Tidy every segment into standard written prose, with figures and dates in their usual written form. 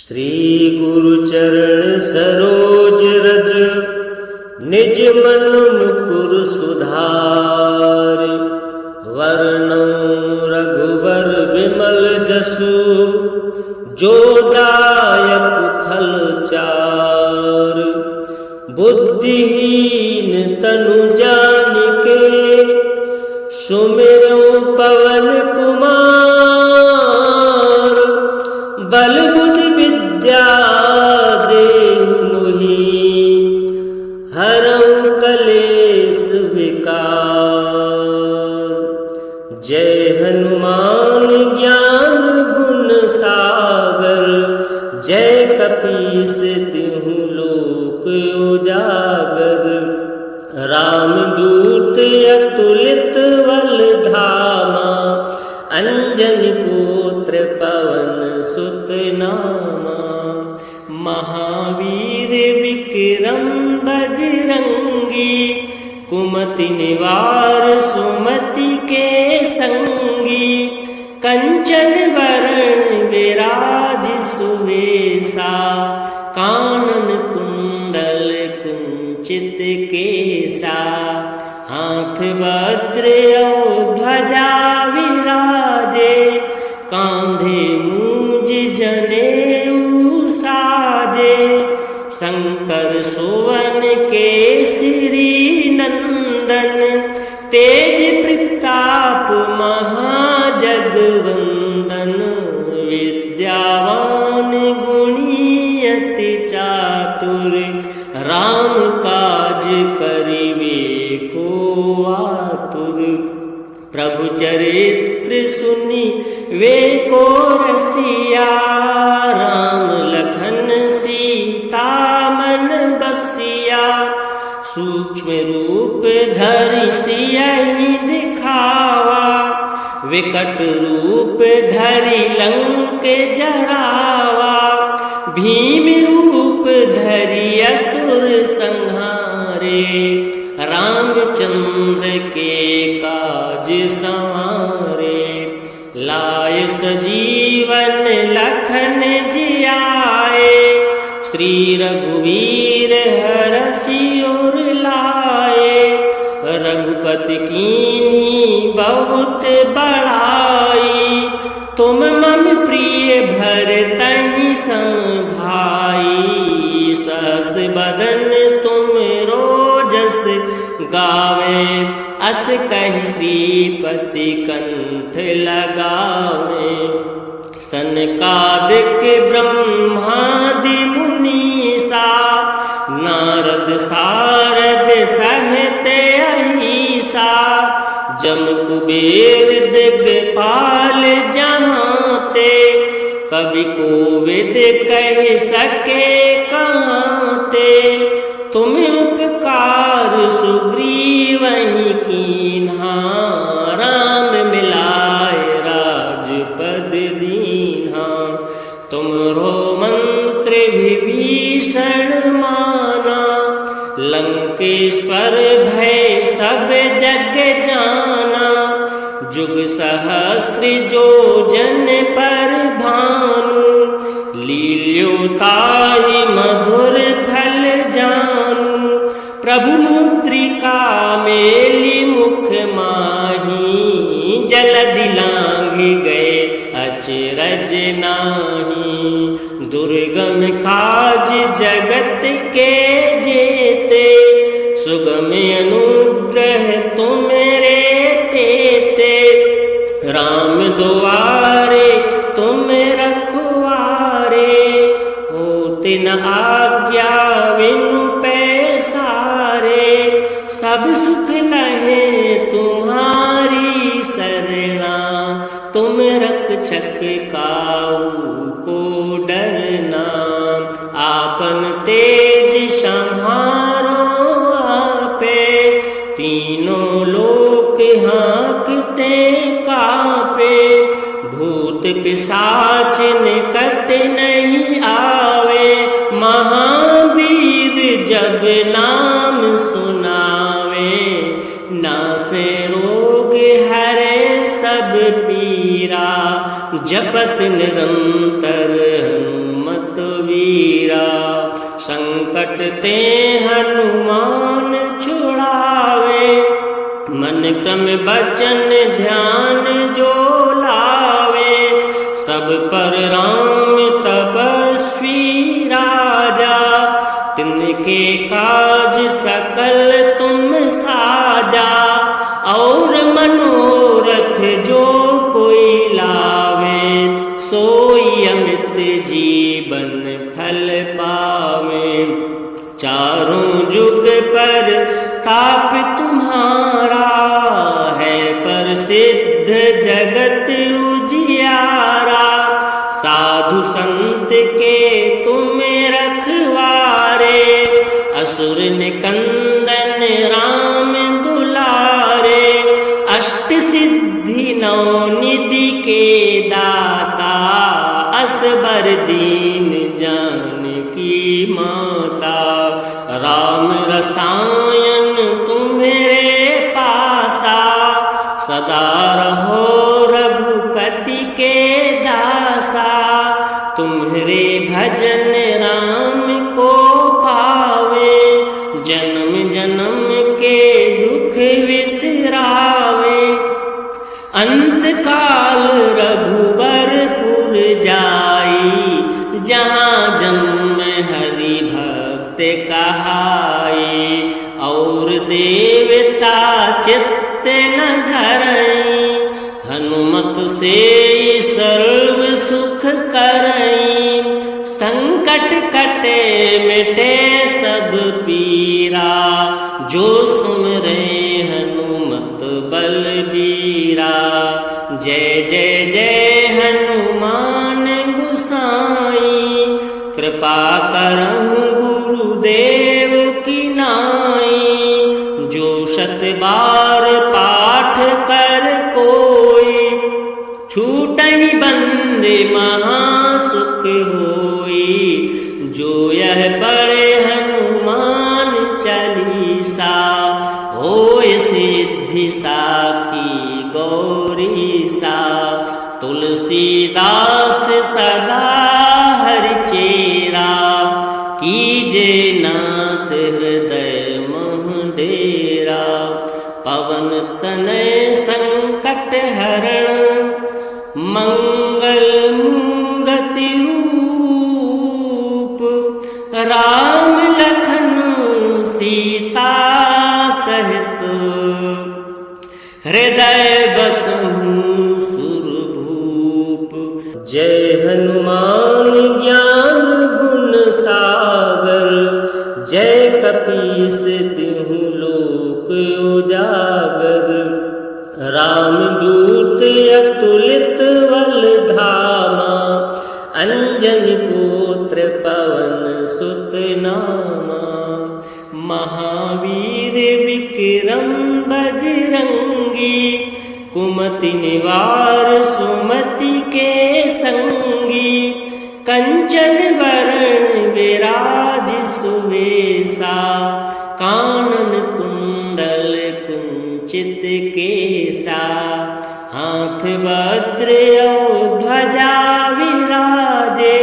श्री गुरु चरण सरोज रज निज मन मुकुर सुधार। वर्णौ रघुबर विमल जसु जो दायक फल चार। बुद्धिहीन तनु जानिके सुमिरौ पवन कुमार। बल बुद्धि विद्या देहु मोहि हरौ कलेश विकार। जय हनुमान ज्ञान गुण सागर जय कपीस तिहु लोक उजागर। रामदूत अतुलित बल धामा अंजनी पुत्र पवन सुत नामा। महावीर विक्रम बजरंगी कुमति निवार सुमति के संगी। कंचन वरण विराज सुवेशा कानन कुंडल कुंचित केसा। हाथ वज्र और ध्वजा विराजे कांधे मूंज जनेऊ साजे। शंकर सुवन केसरी नंदन तेज प्रताप महाजगवंदन। विद्यावान गुणी अति चातुर राम काज करिवे को आतुर। प्रभु चरित्र सुनि वे को रसिया राम लखन सीता मन बसिया। सूक्ष्म रूप धरि सियहि दिखावा विकट रूप धरि लंक जरावा। भीम रूप धरि असुर संहारे रामचंद्र के काज संवारे। लाय सजीवन लखन जियाए श्री रघुवीर हरषि उर लाए। रघुपति कीन्ही बहुत बड़ाई तुम मम प्रिय भरतहि सम भाई। सहस बदन तुम रोजस गावे अस कहि श्रीपति कंठ लगावे। सनकादिक ब्रह्मादि मुनीसा नारद सारद सहित अहिसा। जम कुबेर दिगपाल जहाँते कवि कोविद कह सके कहाँते। तुम उपकार सुग्रीवहि कीन्हा राम मिलाय राजपद दीन्हा। तुमरो मंत्र विभीषण माना लंकेश्वर भय सब जग जाना। जुग सहस्त्र जो जन पर भानु लील्योताहि मधुर फल जानू। प्रभु मुद्रिका मेलि मुख माही जलधि लांघि गए अचरज नाही। दुर्गम काज जगत के जेते सुगम अनुग्रह तुमरे तेते। राम दुआरे तुम रखवारे होते न आज्ञा बिनु पैसारे। सब सुख लहे तुम्हारी शरणा तुम रक्षक काहू को डरना। आपन तेज संहारो आपे तीनों लोक हाँकते कापे। भूत पिशाच निकट नहीं आवे महावीर जब नाम सुनावे। नासे रोग हरे सब पीरा जपत निरंतर हनुमत निकलते हनुमान छुड़ावे। मन क्रम बचन ध्यान जो लावे, सब पर राम तपस्वी राजा। तिनके काज सकल तुम साजा, और मनोरथ जो कोई लावे, सोई अमित जीवन फल पावे। चारों जुग पर ताप तुम्हारा, है प्रसिद्ध जगत उजियारा। साधु संत के तुम रखवारे, असुर निकंदन राम दुलारे। अष्ट सिद्धि नौ निधि के दाता, असबर दीन जानकी माता। राम रसायन तुम्हारे पासा, सदा रहो रघुपति के दासा। तुम्हारे भजन राम को पावे, जन्म जन्म के दुख विसरावे। अंत काल रघुबरपुर जाई, जहाँ जन्म हरि भक्त कहाई। और देवता चित्त न धरई, हनुमत से सर्व सुख करई। संकट कटे मिटे सब पीरा, जो सुमरे हनुमत बलबीरा। जय जय जय हनुमान गुसाई, कृपा करहु गुरुदेव की नाई। जो शत बार पाठ कर कोई, छूटहि बंद महासुख होई। जो यह पढ़े हनुमान चालीसा, होय सिद्धि साखी गौरीसा। तुलसीदास सदा हरि चेरा, कीजे नाथ हृदय मह डेरा। पवन तनय संकट हरण, मंगल मूरति रूप। राम लखन सीता सहित, हृदय बसहु सुरभूप। जय हनुमान ज्ञान गुण सागर, जय कपीस तिहु लोक उजागर। रामदूत अतुलित बल धामा, अंजनी पुत्र पवन सुत नामा। महावीर विक्रम बजरंगी, कुमति निवार सुमति के संगी। कंचन वरण विराज सुवेशा, कानन कुंडल कुंचित केसा। हाथ वज्र और ध्वजा विराजे,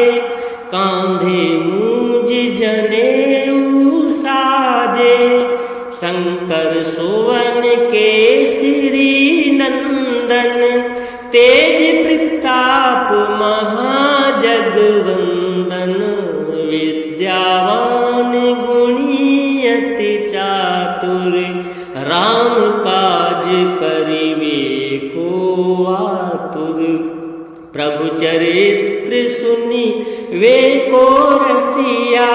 कांधे मूंज जनेऊ साजे। शंकर सुवन केसरी नंदन, तेज प्रताप महाजगवंदन। विद्यावान गुणी अति चातुर, राम काज करिवे को आतुर। प्रभु चरित्र सुनि वे को रसिया,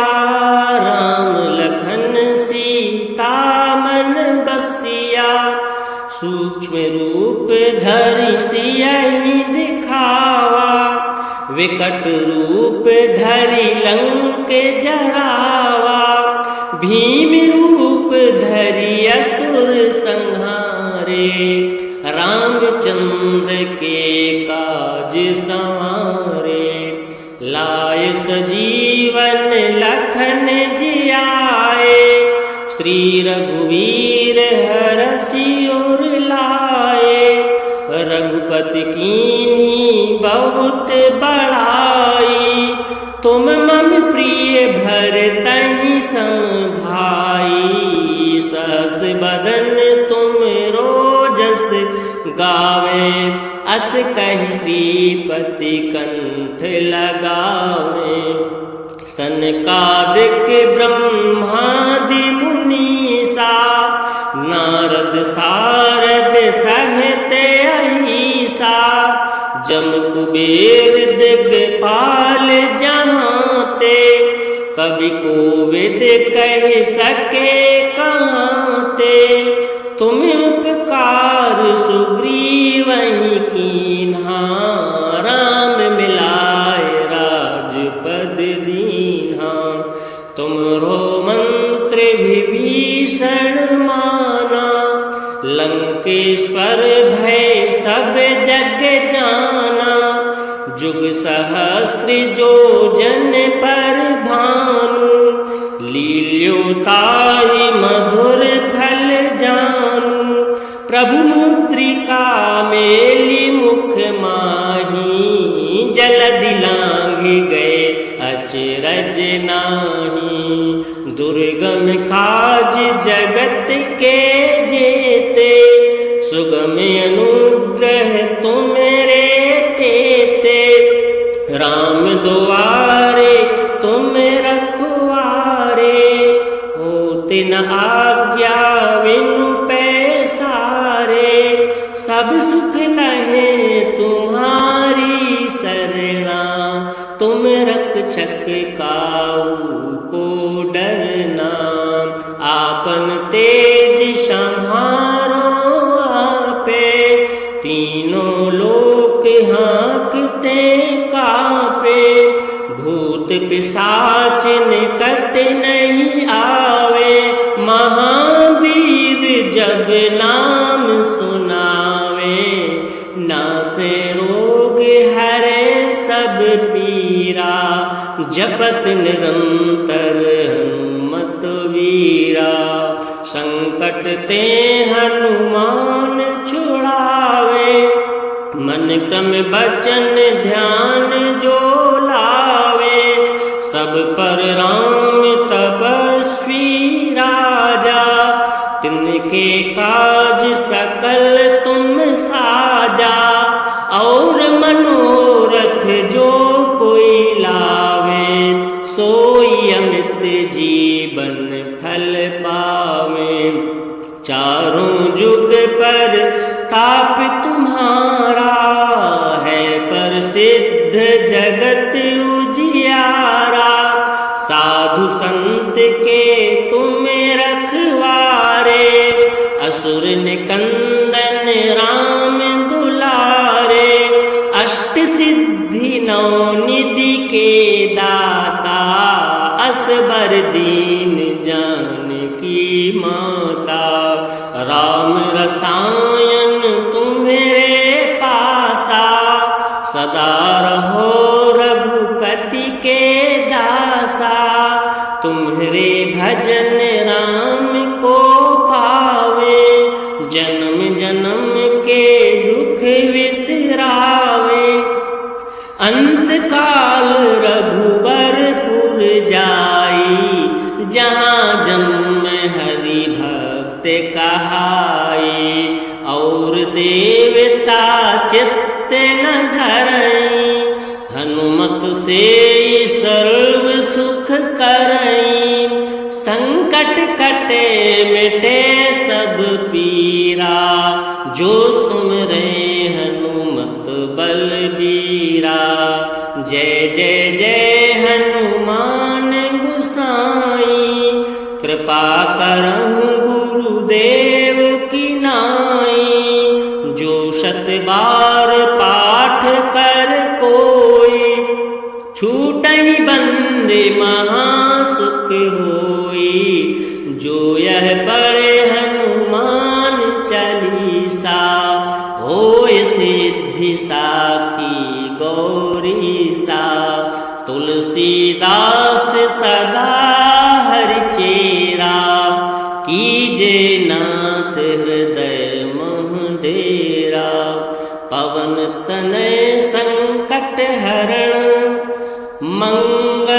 राम लखन सीता मन बसिया। सूक्ष्म रूप धरि सियहि दिखावा, विकट रूप धरि लंक जरावा। भीम रूप धरि असुर संहारे, रामचंद्र के काज संवारे। लाय सजीवन लखन जियाए, श्री रघुवीर हरषि उर लाए। रघुपति कीन्ही बहुत बड़ाई, तो तुम मम प्रिय भरतहि सम भाई, सहस बदन तुम रोजस गावे, अस कहि श्रीपति कंठ लगावे। सनकादिक ब्रह्मादि मुनीसा, नारद सारद सहते अहिसा, जम कुबेर दिगपाल जहाँ ते, कवि कोविद कह सके कहाँ ते। तुम उपकार सुग्रीवहि कीन्हा, राम मिलाए राजपद दीन्हा। तुमरो मंत्र विभीषण माना, लंकेश्वर भय सब जग जाना। जुग सहस्त्र जो जन पर भानु, लील्योताहि मधुर फल जानू। प्रभु मुद्रिका मेली मुख माही, जलधि लांघि गए अचरज नाही। दुर्गम काज जगत के जेते, सुगम अनुग्रह तुमरे तेते। राम दुआरे तुम रखवारे, होते न आज्ञा बिनु पैसारे। सब सुख लहे तुम्हारी सरना, तुम रक्षक काहू को डरना। आपन तेज सम्हारो आपे, तीनों लोक हाँकते कापे। भूत पिशाच निकट नहीं आवे, महावीर जब नाम सुनावे। नासे रोग हरे सब पीरा, जपत निरंतर हनुमत वीरा। संकट ते हनुमान छुड़ावे, मन क्रम बचन ध्यान जो लावे। सब पर राम तपस्वी राजा, तिनके काज सकल तुम साजा। और मनोरथ जो कोई लावे, सोई अमित जीवन फल पावे। चारों जुग पर ताप तुम्हारा, है प्रसिद्ध जगत उजियारा। साधु संत के तुम रखवारे, असुर निकंदन राम दुलारे। अष्ट सिद्धि नौ निधि के दाता, असबर दीन जानकी माता। राम रसायन तुम्हारे पासा, सदा रहो रघुपति के दासा। तुम्हारे भजन राम को पावे, जन्म जन्म के दुख विसरावे। अंत काल रघुबरपुर जाई, जहाँ जन्म हरि भक्त कहाई। और देवता चित्त न धरई, हनुमत से सर्व सुख करई। संकट कटे मिटे सब पीरा, जो सुमरे हनुमत बलबीरा। जय जय जय हनुमान गोसाई, कृपा करहु गुरुदेव की नाई। जो शत बार पाठ कर कोई, छूटहि बंदे महासुख होई। जो यह पढ़े हनुमान चालीसा, होय सिद्धि साखी गौरीसा। तुलसीदास सदा हरि चेरा, कीजे नाथ हृदय मह डेरा। पवन तनय संकट हरण, मंगल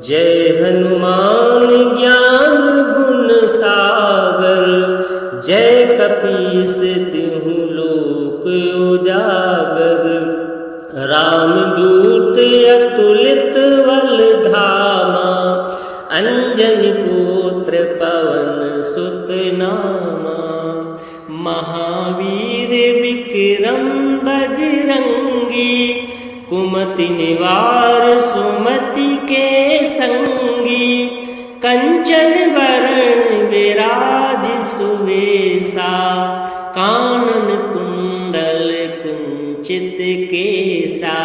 जय हनुमान ज्ञान गुण सागर, जय कपीस तिहु लोक उजागर। रामदूत अतुलित बल धामा, अंजनी पुत्र पवन सुत नामा। महावीर विक्रम बजरंगी, कुमति निवार सुमति के संगी। कंचन वरण विराज सुवेशा, कानन कुंडल कुंचित केसा।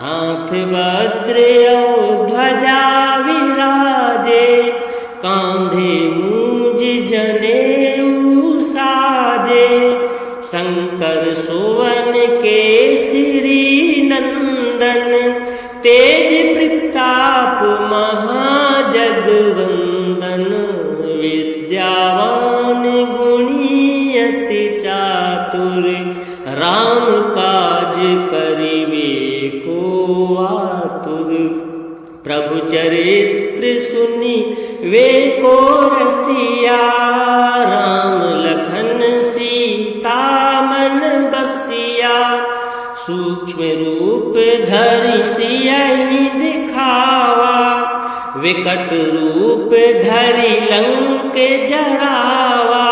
हाथ वज्र और ध्वजा विराजे, कांधे मूंज जनेऊ साजे। शंकर सुवन केसरी नंदन, तेज प्रताप महाजगवंदन। विद्यावान गुणी अति चातुर, राम काज करिबे को आतुर। प्रभु चरित्र सुनि वे को रसिया, राम लखन सीता मन बसिया। सूक्ष्म रूप धरि सियहि दिखावा, विकट रूप धरि लंक जरावा।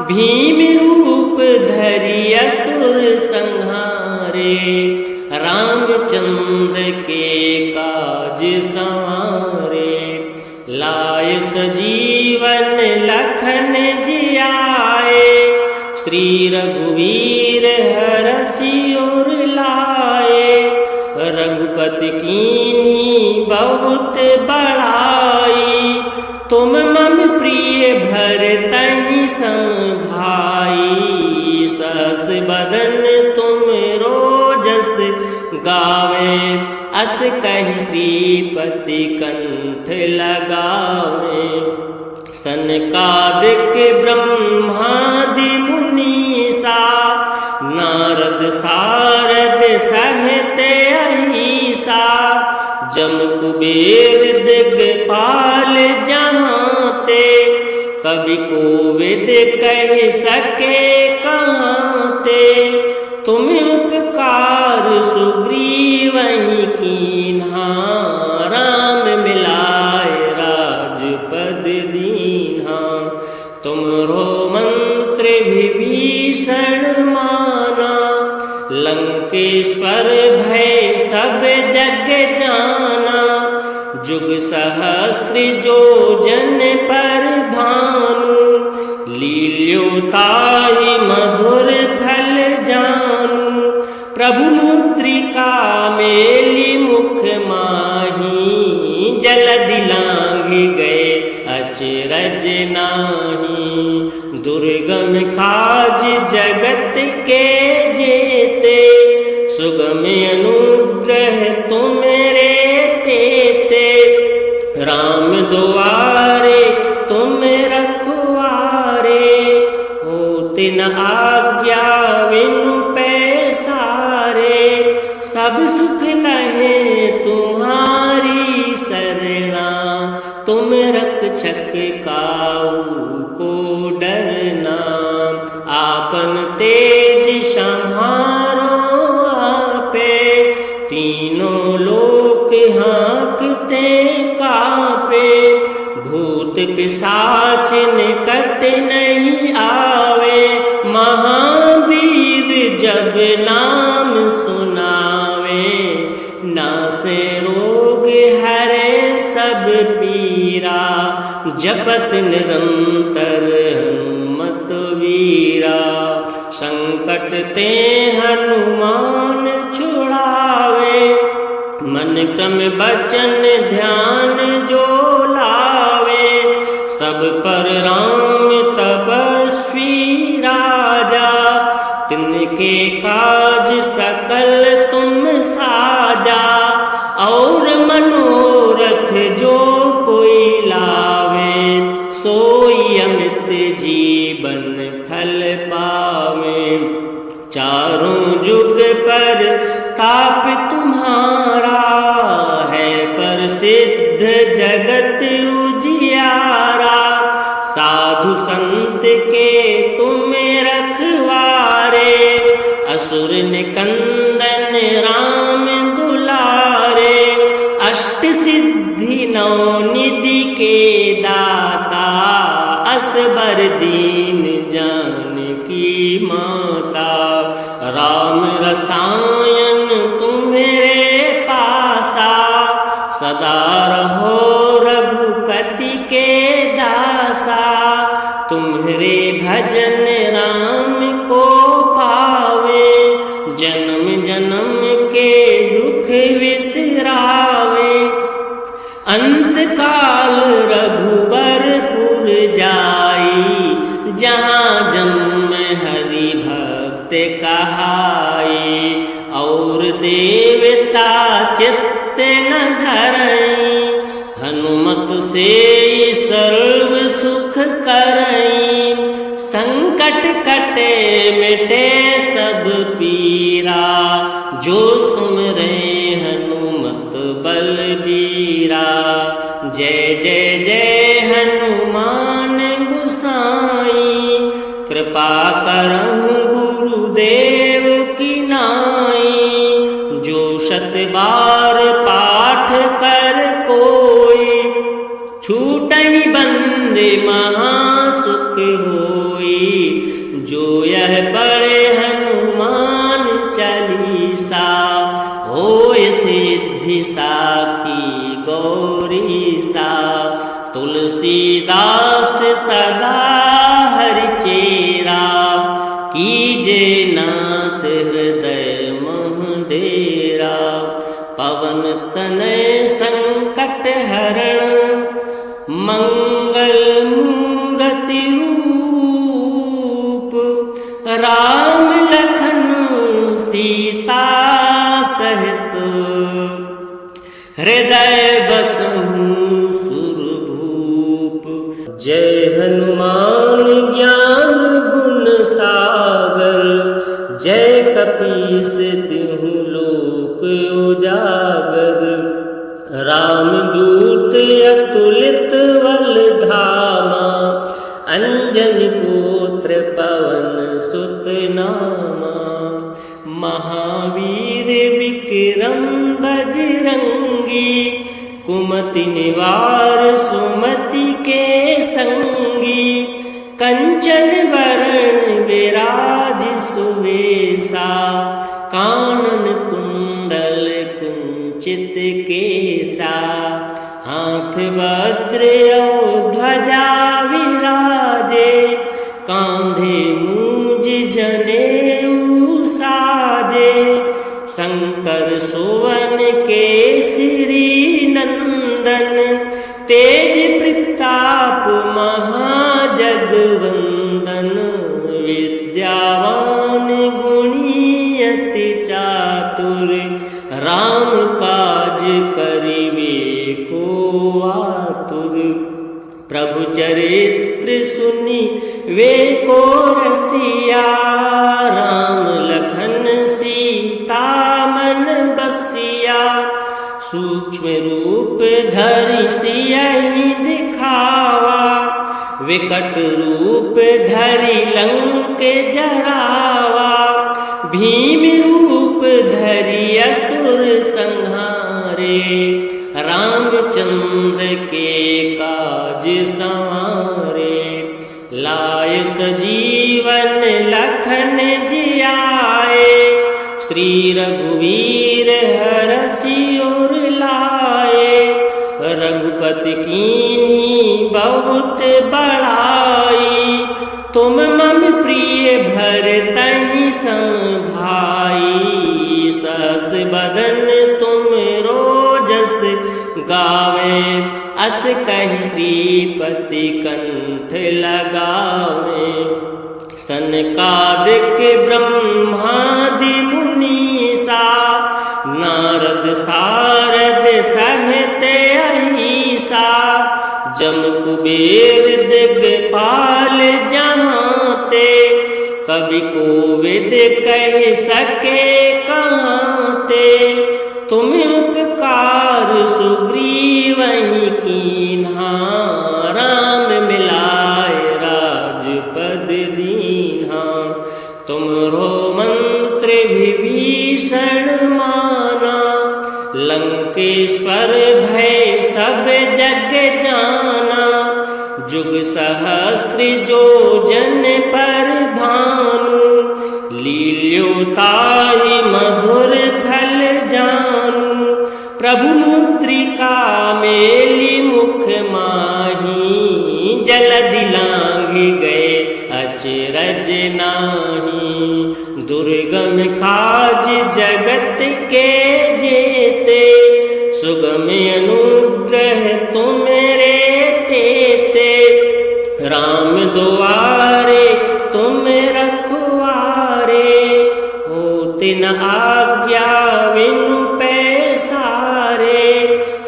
भीम रूप धरि असुर संहारे, रामचंद्र के काज संवारे। लाए सजीवन लखन जियाए, श्री रघुवीर हरषि उर लाए। रघुपति कीन्ही बहुत बड़ाई, तुम मम प्रिय भरतहि सम भाई। सहस बदन तुम रोजस गावे, अस कहि श्रीपति कंठ लगावे। सनकादिक ब्रह्मादि मुनीसा, नारद सारद सहित अहीसा। जम कुबेर दिगपाल जहाँते, कवि कोविद कह सके कहाँते। तुम उपकार सुग्रीवहि कीन्हा, राम मिलाए राजपद दीन्हा। तुमरो मंत्र विभीषण माना, लंकेश्वर भय सब जग जाना। जुग सहस्त्र जो जन पर भानु, लील्योताहि मधुर फल जानू। प्रभु मुद्रिका मेलि मुख माही, जलधि लांघि गए अचरज नाही। दुर्गम काज जगत के जेते, सुगम अनुग्रह तुमरे तेते। राम दुआरे तुम रखवारे, होत न आज्ञा बिनु पैसारे। सब सुख लहे तुम्हारी सरना, तुम रक्षक काहू को डरना। आपन तेज संहारो आपे, तीनों लोक हाँकते कापे। भूत पिशाच निकट नहीं आवे, महावीर जब नाम सुनावे। नासे रोग हरे सब पीरा, जपत निरंतर हनुमत वीरा। संकट ते हनुमान छुड़ावे, मन क्रम बचन ध्यान जो लावे। सब पर राम तपस्वी राजा, तिनके काज सकल तुम साजा। और मनोरथ जो कोई लावे, सोई अमित जीवन फल पावे। चारों जुग पर ताप तुम्हारा है प्रसिद्ध, सिद्ध जगत उजियारा, साधु संत के तुम रखवारे, असुर निकंदन राम दुलारे, अष्ट सिद्धि नौ निधि के दाता, असबर दीन जानकी माता, राम रसायन तुम्हारे पासा, सदा रहो रघुपति के दासा, तुम्हारे भजन राम को पावे, जन्म जन्म के दुख विसरावे, अंत काल रघुबरपुर जाई, जहाँ जन्म हरि भक्त कहाई, और देवता चित्त न धरई, हनुमत से सर्व सुख करई, संकट कटे मिटे सब पीरा, जो सुमरे हनुमत बलबीरा, जय जय जय हनुमान गुसाई, कृपा करहु गुरुदेव की नाई, जो शत बार पाठ कर कोई, छूटहि बंदे महासुख होई, जो यह पढ़े हनुमान चालीसा, होय सिद्धि साखी गौरीसा, तुलसीदास सदा हरि चेरा, कीजे नाथ हृदय मह डेरा, पवन तनय संकट हरण, मंगल मूर्ति रूप, राम लखन सीता सहित, हृदय बसहु सुरभूप। जय हनुमान ज्ञान गुण सागर, जय कपीस तिहु लोक उजागर, रामदूत अतुलित बल धामा, अंजनी पुत्र पवन सुत नामा, महावीर विक्रम बजरंगी, कुमति निवार सुमति के संगी, कंचन वरण विराज सुवेशा, कानन कुंडल कुंचित केसा, हाथ वज्र और ध्वजा विराजे, कांधे मूंज जनेऊ साजे, शंकर सुवन केसरी नंदन, तेज प्रताप महाजगवंदन, विद्यावान गुणी अति चातुर, राम काज करिवे को आतुर, प्रभु चरित्र सुनि वे को रसिया, राम लखन सीता मन बसिया, सूक्ष्म रूप धरि सियहि दिखावा, विकट रूप धरि लंक जरावा, भीम रूप धरि असुर संहारे, रामचंद्र के काज संवारे, लाए सजीवन लखन जियाए, श्री रघुवीर हरषि उर लाए, रघुपति कीन्ही बहुत बड़ाई, तुम मम प्रिय भरतहि सम भाई, सहस बदन तुम रोजस गावे, अस कहि श्रीपति कंठ लगावे, सनकादिक ब्रह्मादि मुनीसा, नारद सारद सहित अहिसा, जम कुबेर दिगपाल जहाँ ते, कवि कोविद कह सके कहाँ ते, तुम उपकार सुग्रीव वहीं कीन्हा, राम मिलाए राजपद दीन्हा। तुमरो मंत्र विभीषण माना, लंकेश्वर भय सब जग जाना। जुग सहस्त्र जो जन पर भानु, लील्योताहि मधुर फल जानू। प्रभु मुद्रिका मेली मुख माही, जलधि लांघि गए अचरज नाही। दुर्गम काज जगत के जेते, सुगम अनुग्रह तुमरे तेते। राम दुआरे तुम रखवारे, होते न आज्ञा बिनु पैसारे।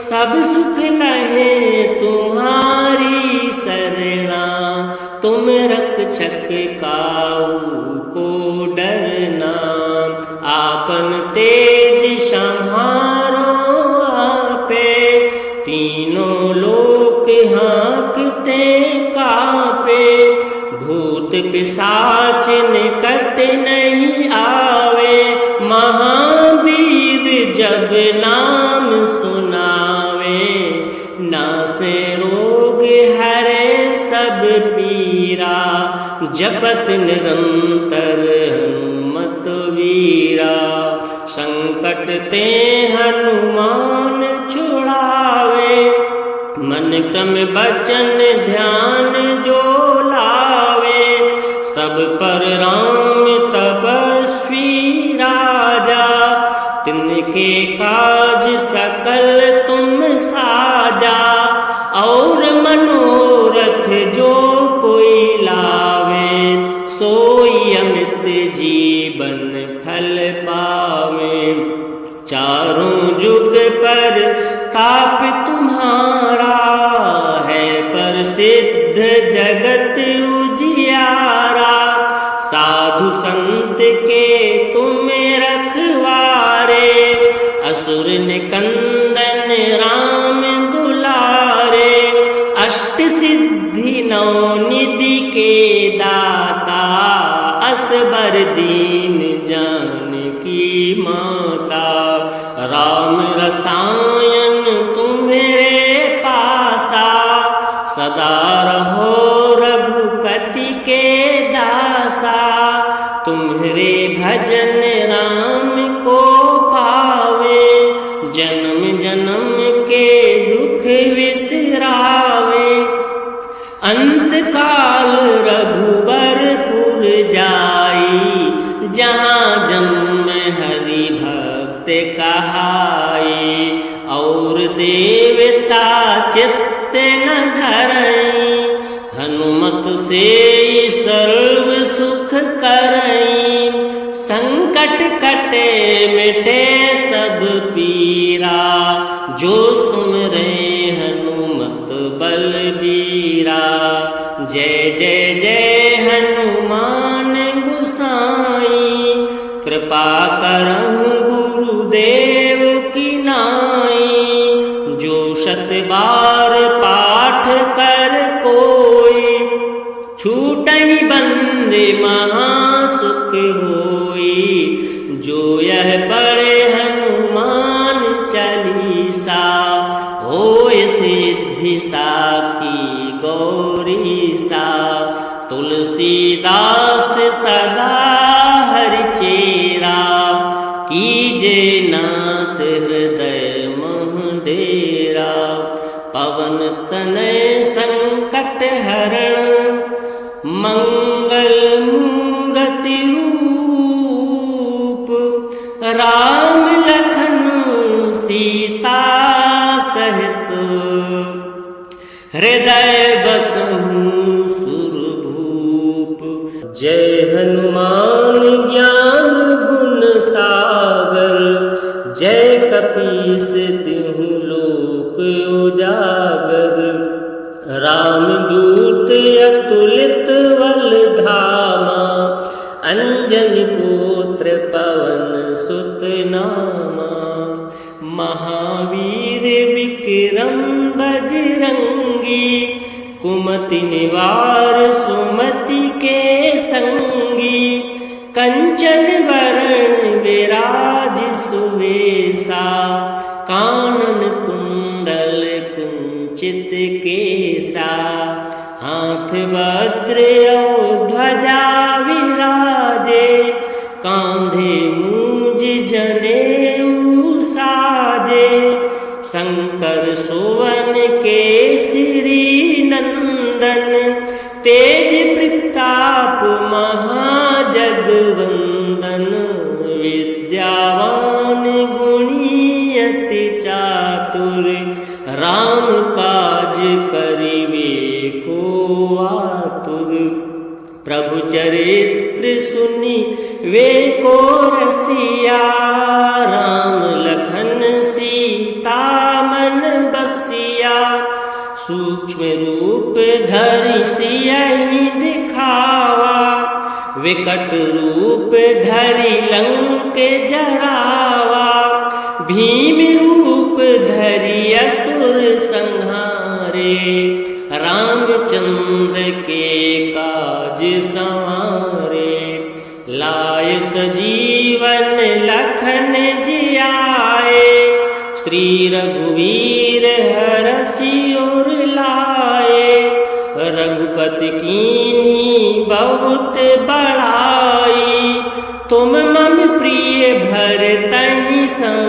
सब सुख लहे तुम्हारी शरणा, तुम रक्षक काहू को डरना। आपन तेज सम्हारो आपे, तीनों लोक हाँकते कापे। भूत पिशाच निकट नहीं आवे, महावीर जब नाम सुनावे। नासे रोग हरे सब पीरा, जपत निरंतर हनुमत वीरा। संकट ते हनुमान छुड़ावे, मन क्रम बचन ध्यान जो लावे। सब पर राम तपस्वी राजा, तिनके काज सकल तुम साजा। और मनोरथ जो कोई लावे, सोई अमित जीवन फल पावे। चारों जुग पर ताप तुम्हारा, है प्रसिद्ध जगत उजियारा। साधु संत के तुम रखवारे, असुर निकंदन राम दुलारे। अष्ट सिद्धि नौ निधि के दाता, असबर दीन जानकी माता। राम रसायन तुम्हारे पासा, सदा रहो रघुपति के दासा। तुम्हारे भजन राम को पावे, जन्म जन्म के दुख विसरावे। अंत काल रघुबरपुर जाई, जहाँ जन्म हरि भक्त कहाई। और देवता चित्त न धरई, हनुमत से सर्व सुख करई। संकट कटे मिटे सब पीरा, जो सुमरे हनुमत बलबीरा। जय जय जय हनुमान गुसाई, कृपा करहु गुरुदेव की नाई। जो शत बार पाठ कर कोई, छूटहि बंद महासुख होई। जो यह पढ़े हनुमान चालीसा, होय सिद्धि साखी गौरीसा। तुलसीदास सदा हरि चेरा, कीजे नाथ हृदय मह डेरा। पवन तनय संकट हरण, मंगल मूरति रूप। राम लखन सीता सहित, हृदय बसहु सुरभूप। जय हनुमान ज्ञान गुण सागर, जय कपीस तिहु लोक उजागर। रामदूत अतुलित बल धामा, अंजनी पुत्र पवन सुत नामा। महावीर विक्रम बजरंगी, कुमति निवार सुमति के संगी, कंचन वरण विराज सुवेशा, कानन कुंडल कुंचित केसा, हाथ वज्र और ध्वजा विराजे, कांधे मूंज जनेऊ साजे, शंकर सुवन केसरी नंदन, तेज प्रताप महाजगवंदन, विद्यावान गुणी अति चातुर, राम काज करिवे को आतुर, प्रभु चरित्र सुनी वे को रसिया, राम लखन सीता मन बसिया, सूक्ष्म रूप धरि सियहि दिखावा, विकट रूप धरि लंक जरावा, भीम रूप धरि असुर संहारे, रामचंद्र के काज संवारे, लाए सजीवन लखन जियाए, श्री रघुवीर हरषि उर लाए, रघुपति कीन्ही बहुत बड़ाई, तुम मम प्रिय भरतहि सम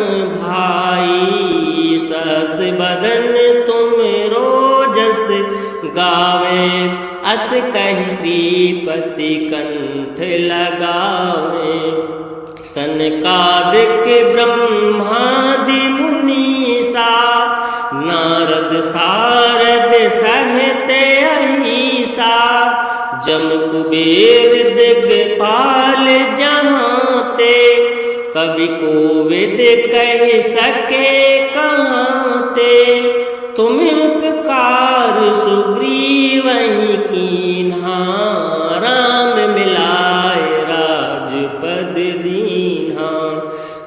भाई, सहस बदन तुम रोजस गावे, अस कहि श्रीपति कंठ लगावे, सनकादिक ब्रह्मादि मुनीसा, नारद सारद सहित अहिसा, जम कुबेर दिगपाल जहाँ ते, कवि कोविद कह सके कहाँ ते, तुम उपकार सुग्रीवहि कीन्हा, राम मिलाए राजपद दीन्हा,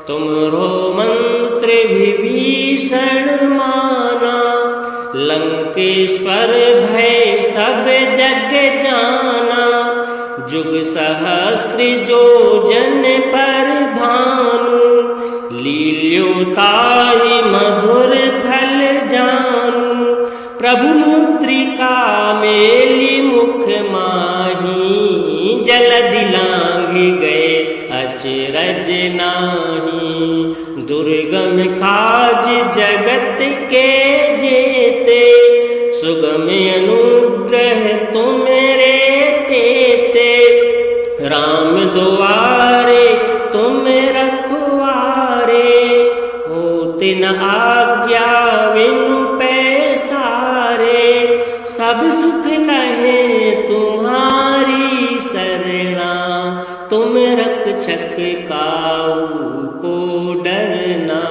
तुमरो मंत्र विभीषण माना, लंकेश्वर भय सब जग जाना, जुग सहस्त्र जो जन पर भानु, लील्योताहि मधुर फल जानू, प्रभु मुद्रिका मेली मुख माही, जलधि लांघि गए अचरज नाही, दुर्गम काज जगत के जेते, सुगम अनुग्रह तुमरे तेते, राम दुआरे तुम रखवारे, होते न आज्ञा बिनु पैसारे, सब सुख लहे तुम्हारी शरणा, तुम रक्षक काऊ को डरना,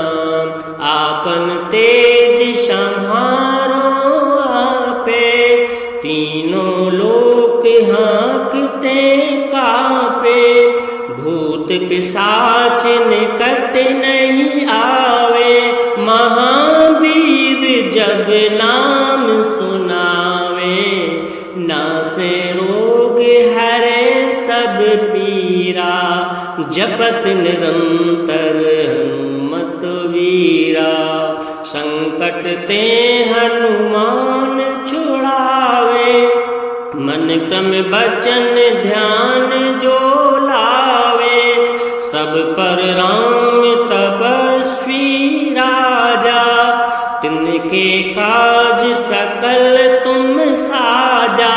आपन तेज संहारो आपे, तीनों लोक हाँकते कापे, भूत पिशाच निकट नहीं आवे, महावीर जब नाम सुनावे, नासे रोग हरे सब पीरा, जपत निरंतर हनुमत वीरा, संकट ते हनुमान छुड़ावे, मन क्रम बचन ध्यान जो लावे, सब पर राम तपस्वी राजा, तिनके काज सकल तुम साजा,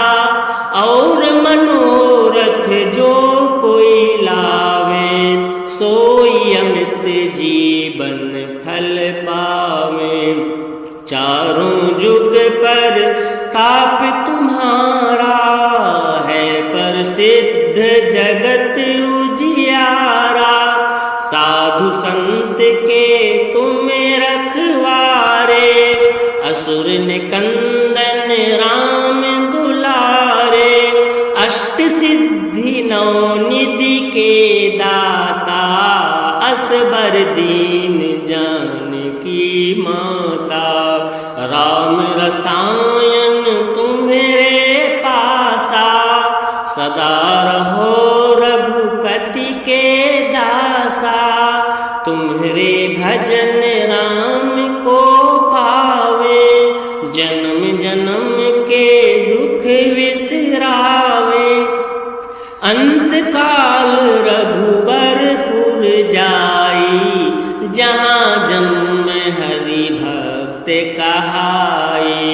और मनोरथ जो कोई लावे, सोई अमित जीवन फल पावे, चारों जुग पर ताप तुम्हारा, है प्रसिद्ध जगत उजियारा, साधु संत के तुम रखवारे, असुर निकंदन राम दुलारे, अष्ट सिद्धि नौ निधि के दाता, असबर दीन जानकी माता, राम रसायन तुम्हारे पासा, सदा रहो रघुपति के दासा। तुम्हारे भजन राम को पावे, जन्म जन्म के दुख विसरावे। अंत काल रघुबरपुर जाई, जहाँ जन्म हरि भक्त कहाई।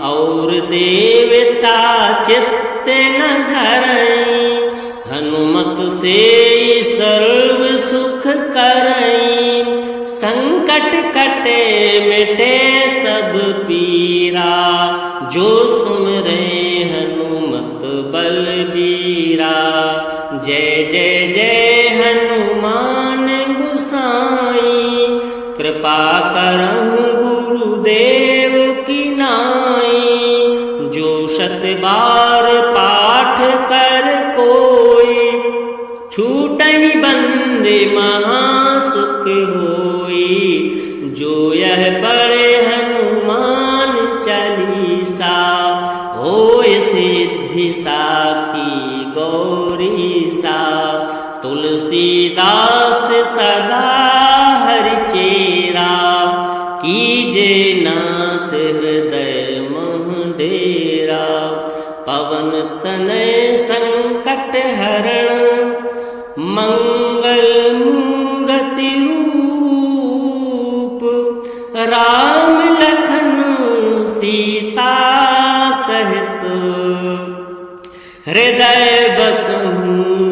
और देवता चित्त न धरई, हनुमत से सर्व सुख करई। संकट कटे मिटे सब पीरा, जो सुमरे हनुमत बलबीरा। जय जय जय हनुमान गोसाई, कृपा करहु गुरुदेव की नाई। जो 100 बार पाठ कर कोई, छूटहि बंदे महासुख होई। जो यह पढ़े हनुमान चालीसा, होय सिद्धि साखी गौरीसा। तुलसीदास सदा हरिचेरा, कीजे नाथ हृदय मह डेरा। पवन तनय संकट हरण, मंगल मूर्ति रूप। राम लखन सीता सहित, हृदय बसहु